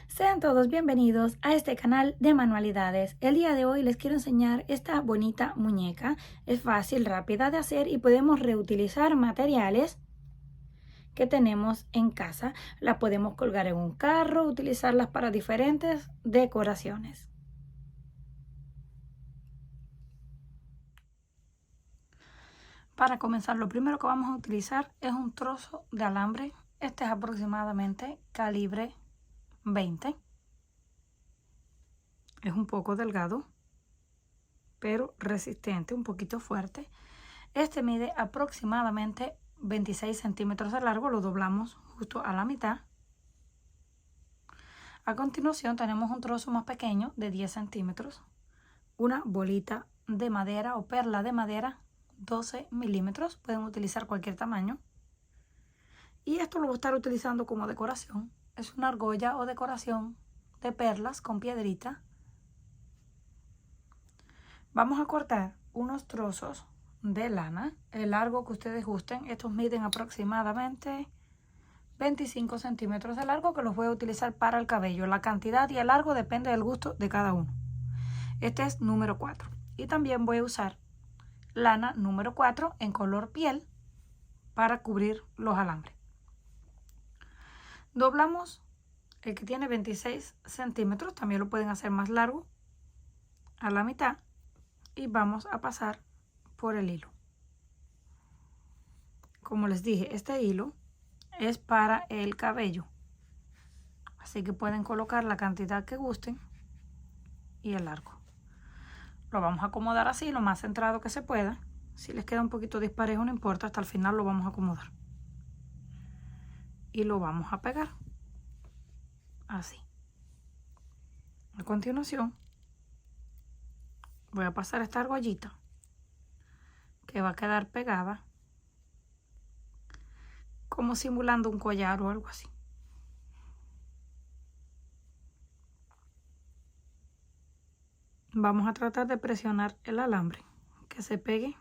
Sean todos bienvenidos a este canal de manualidades. El día de hoy les quiero enseñar esta bonita muñeca. Es fácil, rápida de hacer y podemos reutilizar materiales que tenemos en casa. La podemos colgar en un carro, utilizarlas para diferentes decoraciones. Para comenzar, lo primero que vamos a utilizar es un trozo de alambre. Este es aproximadamente calibre 20. Es un poco delgado, pero resistente, un poquito fuerte. Este mide aproximadamente 26 centímetros de largo, lo doblamos justo a la mitad. A continuación tenemos un trozo más pequeño de 10 centímetros, una bolita de madera o perla de madera 12 milímetros, pueden utilizar cualquier tamaño. Y esto lo voy a estar utilizando como decoración, es una argolla o decoración de perlas con piedrita. Vamos a cortar unos trozos de lana, el largo que ustedes gusten. Estos miden aproximadamente 25 centímetros de largo, que los voy a utilizar para el cabello. La cantidad y el largo depende del gusto de cada uno. Este es número 4. Y también voy a usar lana número 4 en color piel para cubrir los alambres. Doblamos el que tiene 26 centímetros, también lo pueden hacer más largo, a la mitad, y vamos a pasar por el hilo. Como les dije, este hilo es para el cabello, así que pueden colocar la cantidad que gusten y el largo. Lo vamos a acomodar así, lo más centrado que se pueda. Si les queda un poquito disparejo no importa, hasta el final lo vamos a acomodar y lo vamos a pegar así. A continuación voy a pasar esta argollita que va a quedar pegada como simulando un collar o algo así. Vamos a tratar de presionar el alambre que se pegue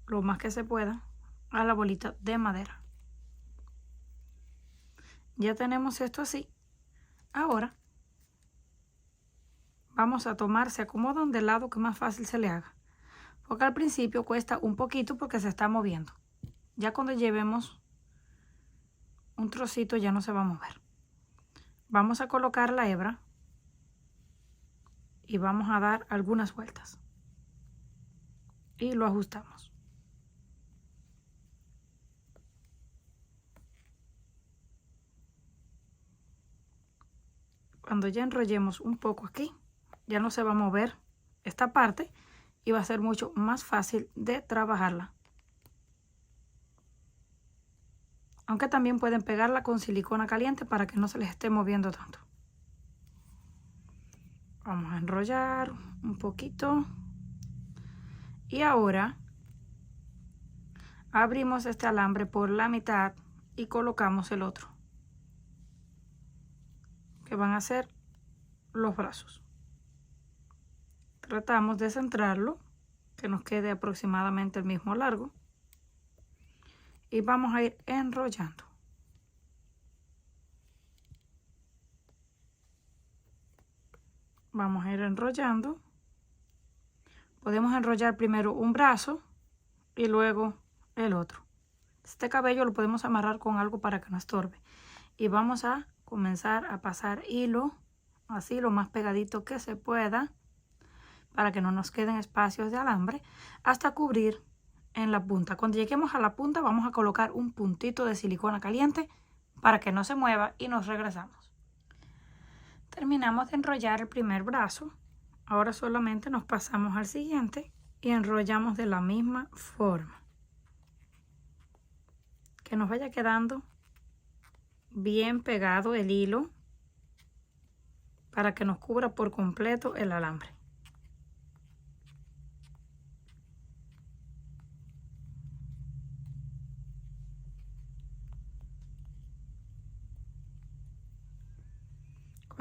lo más que se pueda a la bolita de madera. Ya tenemos esto así. Ahora vamos a tomar, se acomodan del lado que más fácil se le haga, porque al principio cuesta un poquito porque se está moviendo. Ya cuando llevemos un trocito ya no se va a mover. Vamos a colocar la hebra y vamos a dar algunas vueltas y lo ajustamos. Cuando ya enrollemos un poco aquí, ya no se va a mover esta parte y va a ser mucho más fácil de trabajarla. Aunque también pueden pegarla con silicona caliente para que no se les esté moviendo tanto. Vamos a enrollar un poquito. Y ahora abrimos este alambre por la mitad y colocamos el otro, que van a ser los brazos. Tratamos de centrarlo, que nos quede aproximadamente el mismo largo. Y vamos a ir enrollando. Vamos a ir enrollando. Podemos enrollar primero un brazo y luego el otro. Este cabello lo podemos amarrar con algo para que no estorbe. Y vamos a comenzar a pasar hilo, así lo más pegadito que se pueda, para que no nos queden espacios de alambre, hasta cubrir en la punta. Cuando lleguemos a la punta vamos a colocar un puntito de silicona caliente para que no se mueva y nos regresamos. Terminamos de enrollar el primer brazo. Ahora solamente nos pasamos al siguiente y enrollamos de la misma forma. Que nos vaya quedando bien pegado el hilo para que nos cubra por completo el alambre.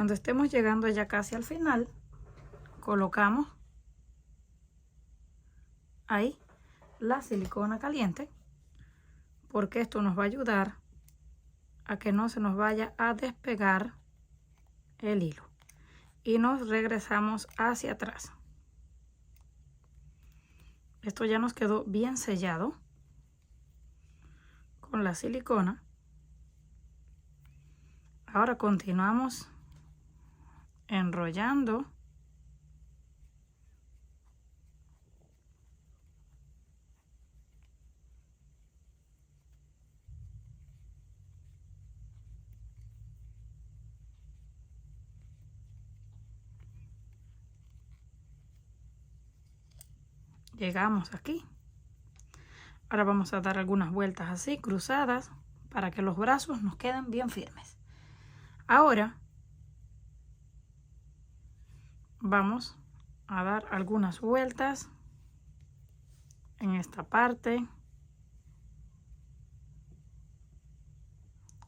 Cuando estemos llegando ya casi al final, colocamos ahí la silicona caliente, porque esto nos va a ayudar a que no se nos vaya a despegar el hilo y nos regresamos hacia atrás. Esto ya nos quedó bien sellado con la silicona. Ahora continuamos enrollando llegamos aquí. Ahora vamos a dar algunas vueltas así, cruzadas, para que los brazos nos queden bien firmes. Ahora vamos a dar algunas vueltas en esta parte.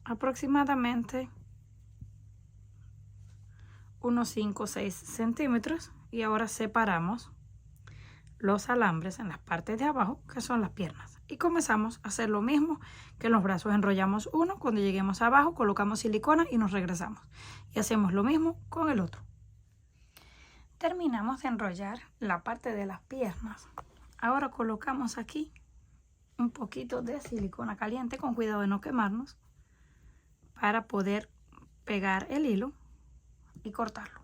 Aproximadamente unos 5 o 6 centímetros. Y ahora separamos los alambres en las partes de abajo, que son las piernas, y comenzamos a hacer lo mismo que en los brazos. Enrollamos uno, cuando lleguemos abajo colocamos silicona y nos regresamos, y hacemos lo mismo con el otro. Terminamos de enrollar la parte de las piernas. Ahora colocamos aquí un poquito de silicona caliente, con cuidado de no quemarnos, para poder pegar el hilo y cortarlo.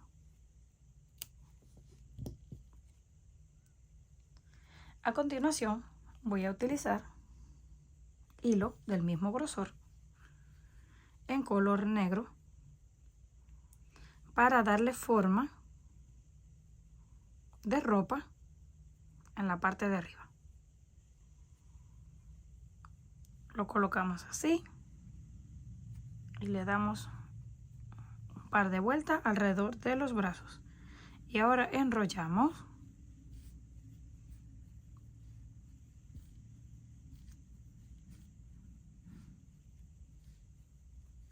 A continuación voy a utilizar hilo del mismo grosor en color negro para darle forma de ropa en la parte de arriba. Lo colocamos así y le damos un par de vueltas alrededor de los brazos, y ahora enrollamos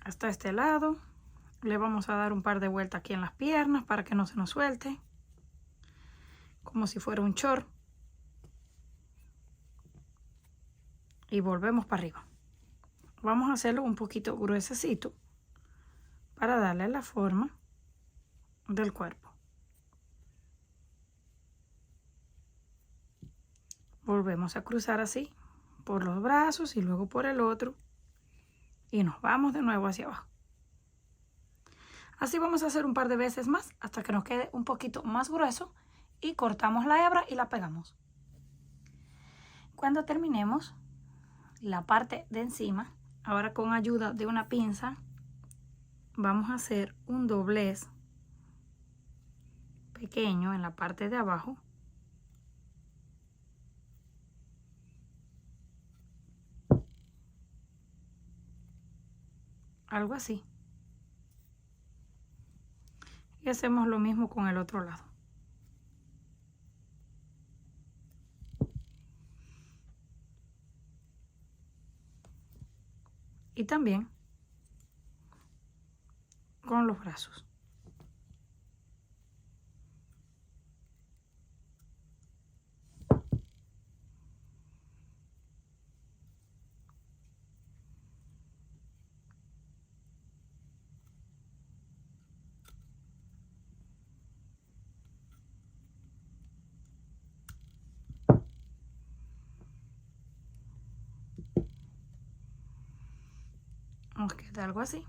hasta este lado. Le vamos a dar un par de vueltas aquí en las piernas para que no se nos suelte, como si fuera un short, y volvemos para arriba. Vamos a hacerlo un poquito gruesecito para darle la forma del cuerpo. Volvemos a cruzar así por los brazos y luego por el otro, y nos vamos de nuevo hacia abajo. Así vamos a hacer un par de veces más hasta que nos quede un poquito más grueso, y cortamos la hebra y la pegamos. Cuando terminemos la parte de encima, ahora con ayuda de una pinza vamos a hacer un doblez pequeño en la parte de abajo, algo así, y hacemos lo mismo con el otro lado. Y también con los brazos. Nos queda algo así.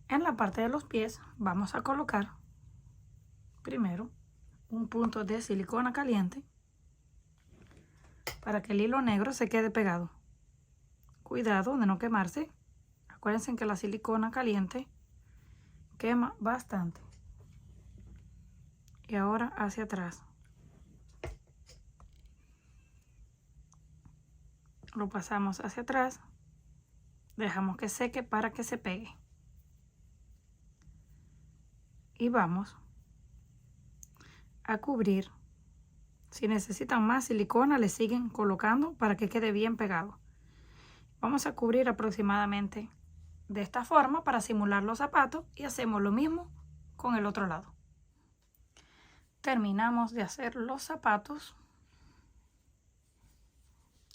En la parte de los pies vamos a colocar primero un punto de silicona caliente para que el hilo negro se quede pegado. Cuidado de no quemarse. Acuérdense que la silicona caliente quema bastante. Y ahora hacia atrás. Lo pasamos hacia atrás. Dejamos que seque para que se pegue. Y vamos a cubrir. Si necesitan más silicona, le siguen colocando para que quede bien pegado. Vamos a cubrir aproximadamente de esta forma para simular los zapatos, y hacemos lo mismo con el otro lado. Terminamos de hacer los zapatos.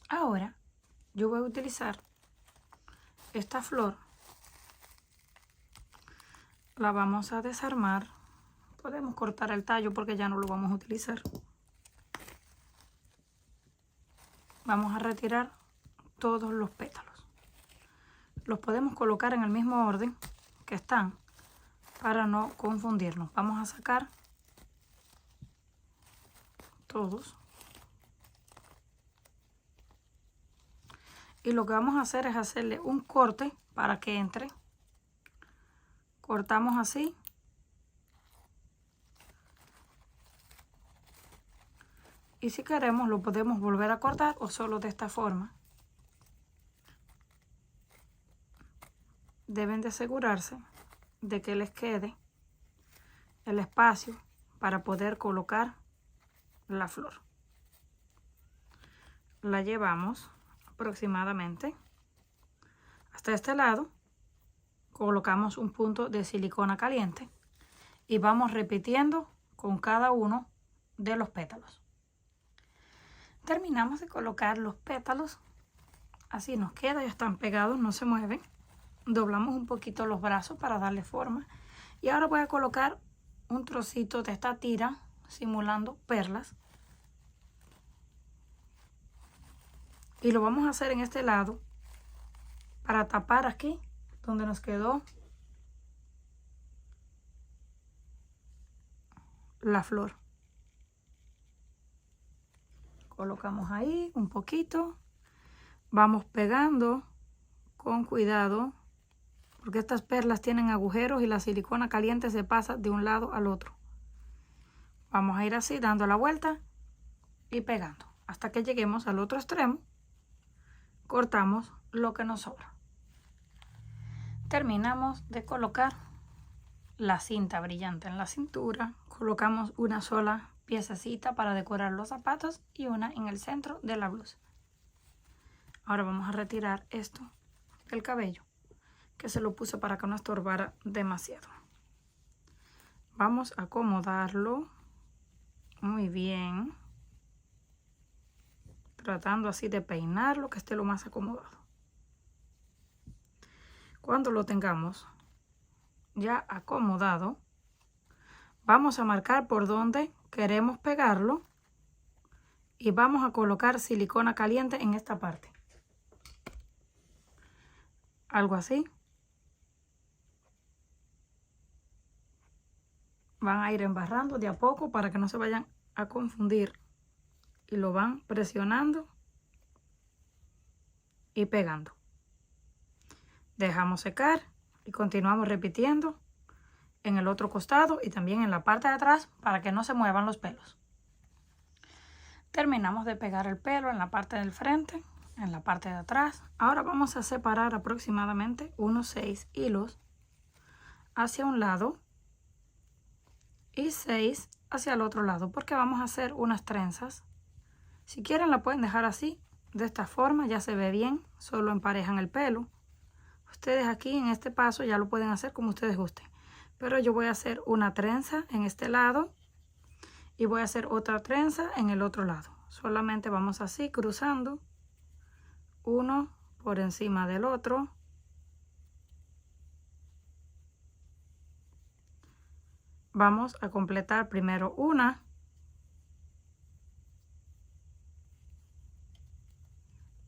Ahora yo voy a utilizar esta flor La vamos a desarmar. Podemos cortar el tallo porque ya no lo vamos a utilizar. Vamos a retirar todos los pétalos. Los podemos colocar en el mismo orden que están para no confundirnos. Vamos a sacar todos. Y lo que vamos a hacer es hacerle un corte para que entre. Cortamos así. Y si queremos lo podemos volver a cortar o solo de esta forma. Deben de asegurarse de que les quede el espacio para poder colocar la flor. La llevamos aproximadamente hasta este lado. Colocamos un punto de silicona caliente y vamos repitiendo con cada uno de los pétalos. Terminamos de colocar los pétalos, así nos queda, ya están pegados, no se mueven. Doblamos un poquito los brazos para darle forma y ahora voy a colocar un trocito de esta tira simulando perlas y lo vamos a hacer en este lado para tapar aquí donde nos quedó la flor. Colocamos ahí un poquito, vamos pegando con cuidado porque estas perlas tienen agujeros y la silicona caliente se pasa de un lado al otro. Vamos a ir así dando la vuelta y pegando hasta que lleguemos al otro extremo. Cortamos lo que nos sobra. Terminamos de colocar la cinta brillante en la cintura. Colocamos una sola piececita para decorar los zapatos y una en el centro de la blusa. Ahora vamos a retirar esto del cabello que se lo puse para que no estorbara demasiado. Vamos a acomodarlo muy bien, tratando así de peinarlo que esté lo más acomodado. Cuando lo tengamos ya acomodado, vamos a marcar por donde queremos pegarlo y vamos a colocar silicona caliente en esta parte. Algo así. Van a ir embarrando de a poco para que no se vayan a confundir y lo van presionando y pegando. Dejamos secar y continuamos repitiendo en el otro costado y también en la parte de atrás para que no se muevan los pelos. Terminamos de pegar el pelo en la parte del frente, en la parte de atrás. Ahora vamos a separar aproximadamente unos 6 hilos hacia un lado y 6 hacia el otro lado porque vamos a hacer unas trenzas. Si quieren la pueden dejar así, de esta forma ya se ve bien, solo emparejan el pelo. Ustedes aquí en este paso ya lo pueden hacer como ustedes gusten, pero yo voy a hacer una trenza en este lado y voy a hacer otra trenza en el otro lado. Solamente vamos así cruzando uno por encima del otro. Vamos a completar primero una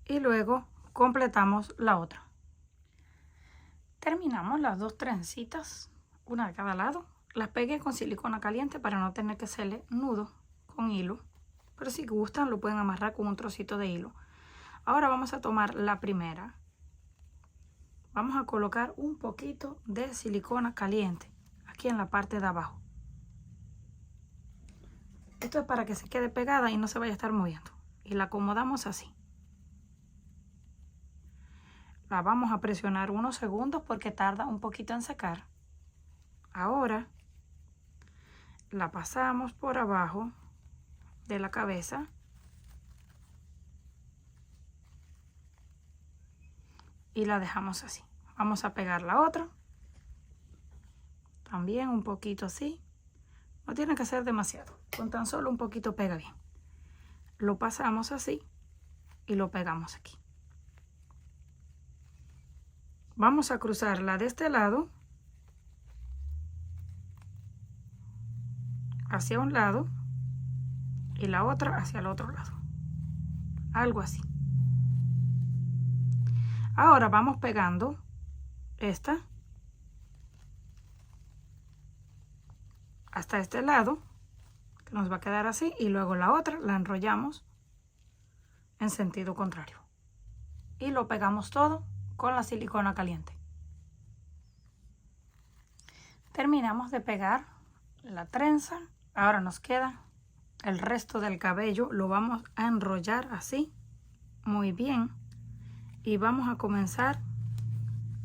y luego completamos la otra. Terminamos las dos trencitas, una de cada lado. Las pegué con silicona caliente para no tener que hacerle nudo con hilo, pero si gustan lo pueden amarrar con un trocito de hilo. Ahora vamos a tomar la primera. Vamos a colocar un poquito de silicona caliente aquí en la parte de abajo. Esto es para que se quede pegada y no se vaya a estar moviendo. Y la acomodamos así. La vamos a presionar unos segundos porque tarda un poquito en secar. Ahora la pasamos por abajo de la cabeza y la dejamos así. Vamos a pegar la otra. También un poquito así. No tiene que ser demasiado. Con tan solo un poquito pega bien. Lo pasamos así y lo pegamos aquí. Vamos a cruzarla de este lado hacia un lado y la otra hacia el otro lado. Algo así. Ahora vamos pegando esta hasta este lado, que nos va a quedar así, y luego la otra la enrollamos en sentido contrario. Y lo pegamos todo con la silicona caliente. Terminamos de pegar la trenza. Ahora nos queda el resto del cabello. Lo vamos a enrollar así, muy bien. Y vamos a comenzar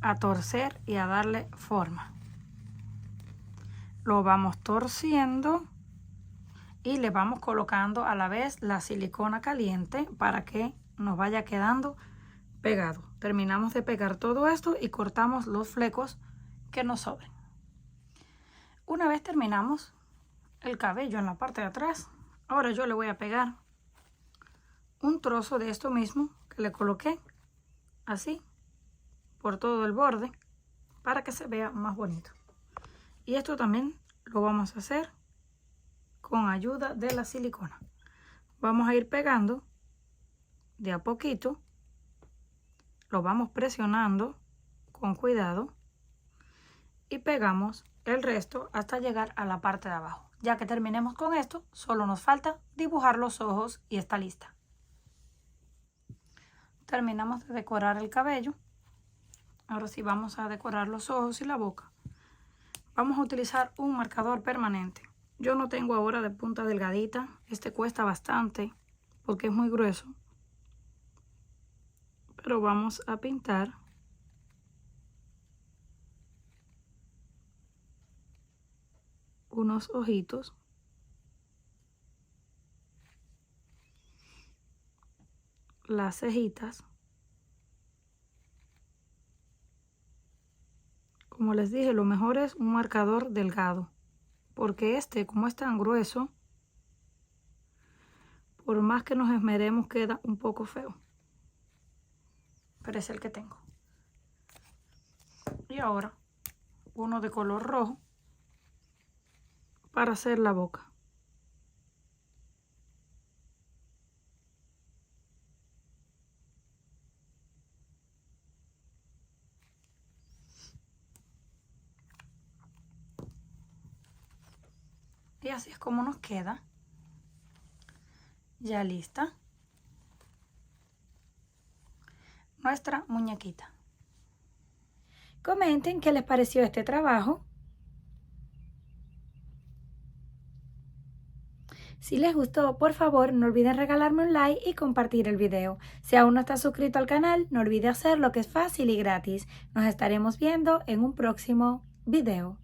a torcer y a darle forma. Lo vamos torciendo y le vamos colocando a la vez la silicona caliente para que nos vaya quedando pegado. Terminamos de pegar todo esto y cortamos los flecos que nos sobren. Una vez terminamos el cabello en la parte de atrás, ahora yo le voy a pegar un trozo de esto mismo que le coloqué así por todo el borde para que se vea más bonito. Y esto también lo vamos a hacer con ayuda de la silicona. Vamos a ir pegando de a poquito, lo vamos presionando con cuidado y pegamos el resto hasta llegar a la parte de abajo. Ya que terminemos con esto, solo nos falta dibujar los ojos y está lista. Terminamos de decorar el cabello. Ahora sí vamos a decorar los ojos y la boca. Vamos a utilizar un marcador permanente. Yo no tengo ahora de punta delgadita. Este cuesta bastante porque es muy grueso. Pero vamos a pintar unos ojitos. Las cejitas. Como les dije, lo mejor es un marcador delgado, porque este, como es tan grueso, por más que nos esmeremos queda un poco feo. Pero es el que tengo. Y ahora uno de color rojo para hacer la boca. Y así es como nos queda. Ya lista nuestra muñequita. Comenten qué les pareció este trabajo. Si les gustó, por favor, no olviden regalarme un like y compartir el video. Si aún no estás suscrito al canal, no olvides hacerlo, que es fácil y gratis. Nos estaremos viendo en un próximo video.